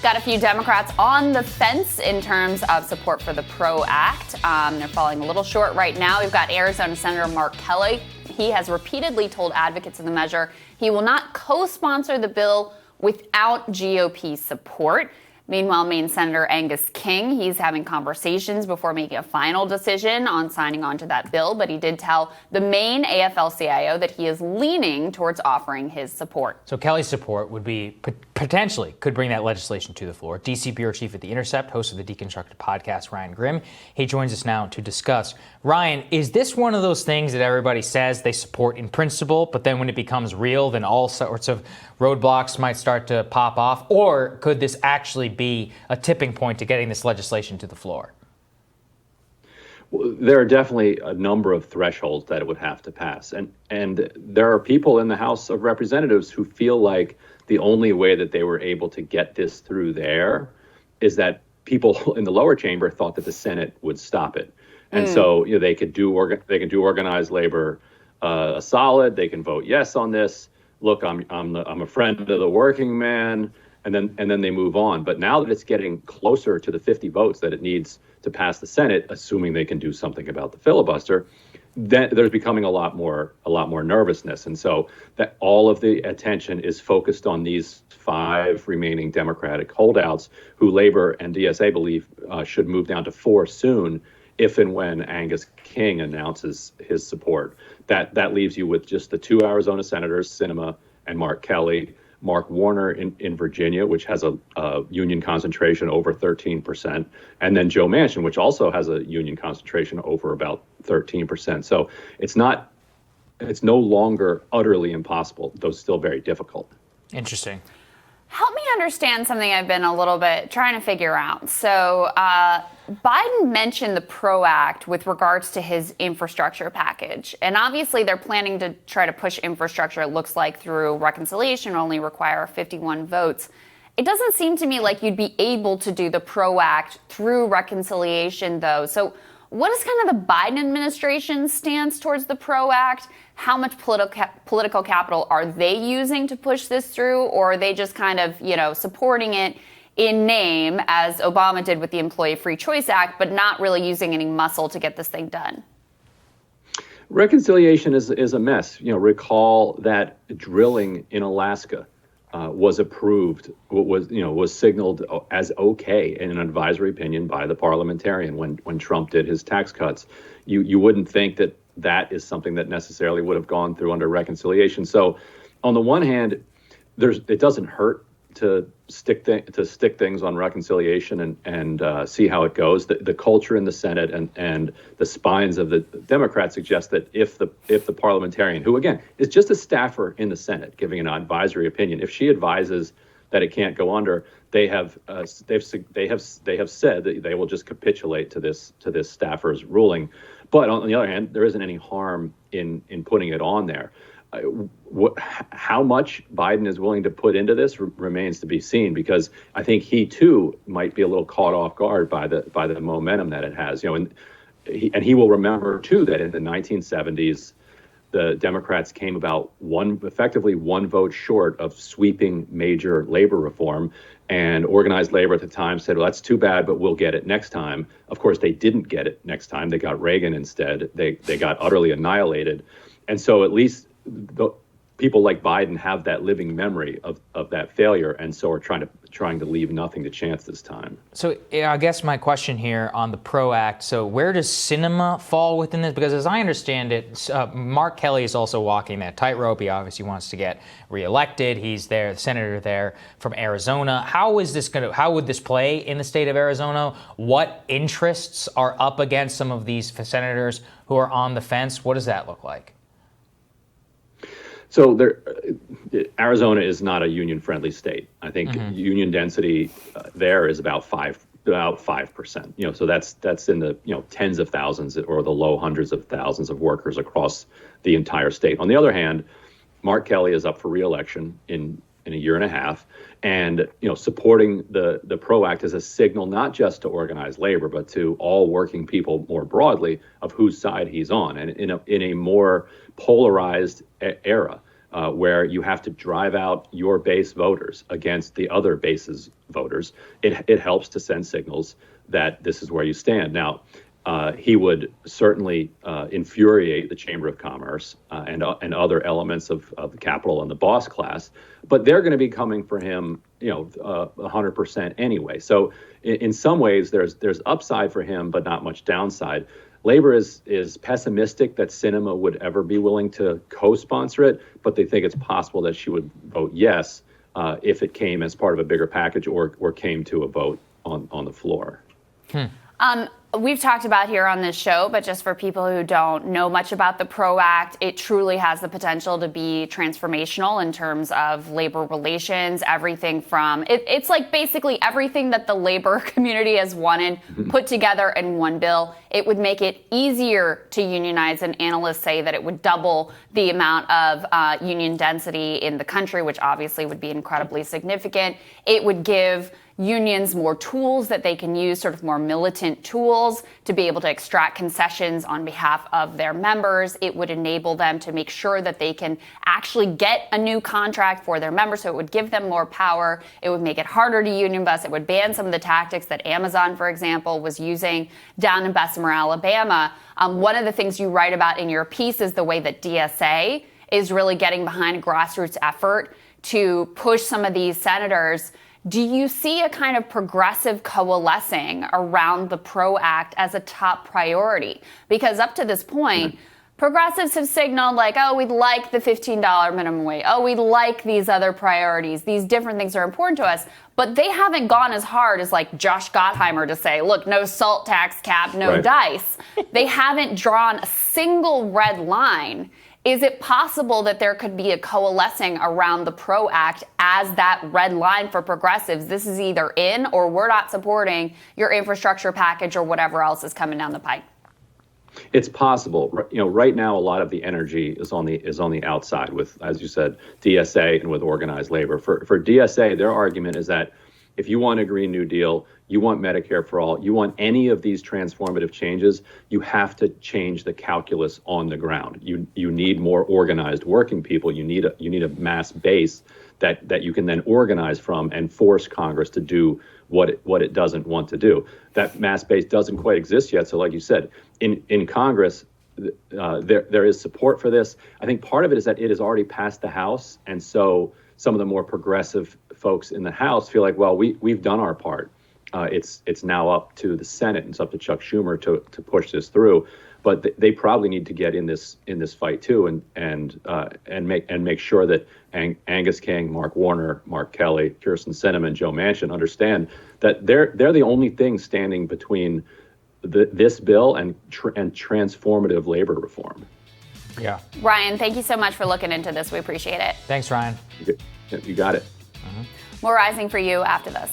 got a few Democrats on the fence in terms of support for the PRO Act. They're falling a little short right now. We've got Arizona Senator Mark Kelly. He has repeatedly told advocates of the measure he will not co-sponsor the bill without GOP support. Meanwhile, Maine Senator Angus King, he's having conversations before making a final decision on signing on to that bill, but he did tell the Maine AFL-CIO that he is leaning towards offering his support. So Kelly's support would be potentially could bring that legislation to the floor. DC Bureau Chief at The Intercept, host of the Deconstructed podcast, Ryan Grimm. He joins us now to discuss. Ryan, is this one of those things that everybody says they support in principle, but then when it becomes real, then all sorts of roadblocks might start to pop off? Or could this actually be a tipping point to getting this legislation to the floor? Well, there are definitely a number of thresholds that it would have to pass. And there are people in the House of Representatives who feel like the only way that they were able to get this through there is that people in the lower chamber thought that the Senate would stop it. And so they could do organized labor a solid. They can vote yes on this. Look, I'm a friend of the working man. And then they move on. But now that it's getting closer to the 50 votes that it needs to pass the Senate, assuming they can do something about the filibuster, then there's becoming a lot more nervousness. And so that all of the attention is focused on these 5 remaining Democratic holdouts who Labor and DSA believe should move down to 4 soon, if and when Angus King announces his support. That leaves you with just the 2 Arizona senators, Sinema and Mark Kelly, Mark Warner in Virginia, which has a union concentration over 13%, and then Joe Manchin, which also has a union concentration over about 13%. So it's no longer utterly impossible, though still very difficult. Interesting. Help me understand something I've been a little bit trying to figure out. So Biden mentioned the PRO Act with regards to his infrastructure package. And obviously they're planning to try to push infrastructure, it looks like, through reconciliation, only require 51 votes. It doesn't seem to me like you'd be able to do the PRO Act through reconciliation, though. So what is kind of the Biden administration's stance towards the PRO Act? How much political capital are they using to push this through? Or are they just kind of, supporting it in name, as Obama did with the Employee Free Choice Act, but not really using any muscle to get this thing done? Reconciliation is a mess. Recall that drilling in Alaska was approved, was signaled as okay in an advisory opinion by the parliamentarian when Trump did his tax cuts. You wouldn't think that is something that necessarily would have gone through under reconciliation. So on the one hand, it doesn't hurt to stick things on reconciliation and see how it goes. The culture in the Senate and the spines of the Democrats suggest that if the parliamentarian, who again is just a staffer in the Senate giving an advisory opinion, if she advises that it can't go under, they have said that they will just capitulate to this staffer's ruling. But on the other hand, there isn't any harm in putting it on there. How much Biden is willing to put into this remains to be seen, because I think he too might be a little caught off guard by the momentum that it has. And he will remember too that in the 1970s, the Democrats came about effectively one vote short of sweeping major labor reform, and organized labor at the time said, well, that's too bad, but we'll get it next time. Of course, they didn't get it next time. They got Reagan instead. They got utterly annihilated. And so at least the people like Biden have that living memory of that failure, and so are trying to leave nothing to chance this time. So I guess my question here on the PRO Act, so where does Sinema fall within this? Because as I understand it, Mark Kelly is also walking that tightrope. He obviously wants to get reelected. He's there, the senator there from Arizona. How would this play in the state of Arizona? What interests are up against some of these senators who are on the fence? What does that look like? So Arizona is not a union-friendly state. I think union density there is about 5%. So that's in the tens of thousands or the low hundreds of thousands of workers across the entire state. On the other hand, Mark Kelly is up for re-election in a year and a half, and supporting the PRO Act is a signal not just to organized labor, but to all working people more broadly of whose side he's on. And in a more polarized era, where you have to drive out your base voters against the other base's voters, it helps to send signals that this is where you stand. Now, he would certainly infuriate the Chamber of Commerce and other elements of the capital and the boss class, but they're going to be coming for him, 100% anyway. So in some ways, there's upside for him, but not much downside. Labor is pessimistic that Sinema would ever be willing to co-sponsor it, but they think it's possible that she would vote yes if it came as part of a bigger package or came to a vote on the floor. We've talked about here on this show, but just for people who don't know much about the PRO Act, it truly has the potential to be transformational in terms of labor relations, everything from, it's like basically everything that the labor community has wanted put together in one bill. It would make it easier to unionize, and analysts say that it would double the amount of union density in the country, which obviously would be incredibly significant. It would give unions more tools that they can use, sort of more militant tools to be able to extract concessions on behalf of their members. It would enable them to make sure that they can actually get a new contract for their members. So it would give them more power. It would make it harder to union bust. It would ban some of the tactics that Amazon, for example, was using down in Bessemer, Alabama. One of the things you write about in your piece is the way that DSA is really getting behind a grassroots effort to push some of these senators. Do you see a kind of progressive coalescing around the PRO Act as a top priority? Because up to this point, progressives have signaled like, oh, we'd like the $15 minimum wage. Oh, we like these other priorities. These different things are important to us. But they haven't gone as hard as like Josh Gottheimer to say, look, no SALT tax cap, no dice. They haven't drawn a single red line. Is it possible that there could be a coalescing around the PRO Act as that red line for progressives? This is either in or we're not supporting your infrastructure package or whatever else is coming down the pike. It's possible. Right now, a lot of the energy is on the outside with, as you said, DSA and with organized labor. For DSA, their argument is that if you want a Green New Deal, you want Medicare for all, you want any of these transformative changes, you have to change the calculus on the ground. You need more organized working people. You need a mass base that you can then organize from and force Congress to do what it doesn't want to do. That mass base doesn't quite exist yet. So like you said, in Congress, there is support for this. I think part of it is that it has already passed the House. And so some of the more progressive folks in the House feel like, well, we've done our part. It's now up to the Senate and it's up to Chuck Schumer to push this through. But they probably need to get in this fight too, and make sure that Angus King, Mark Warner, Mark Kelly, Kyrsten Sinema, and Joe Manchin understand that they're the only thing standing between this bill and transformative labor reform. Yeah. Ryan, thank you so much for looking into this. We appreciate it. Thanks, Ryan. You got it. More Rising for you after this.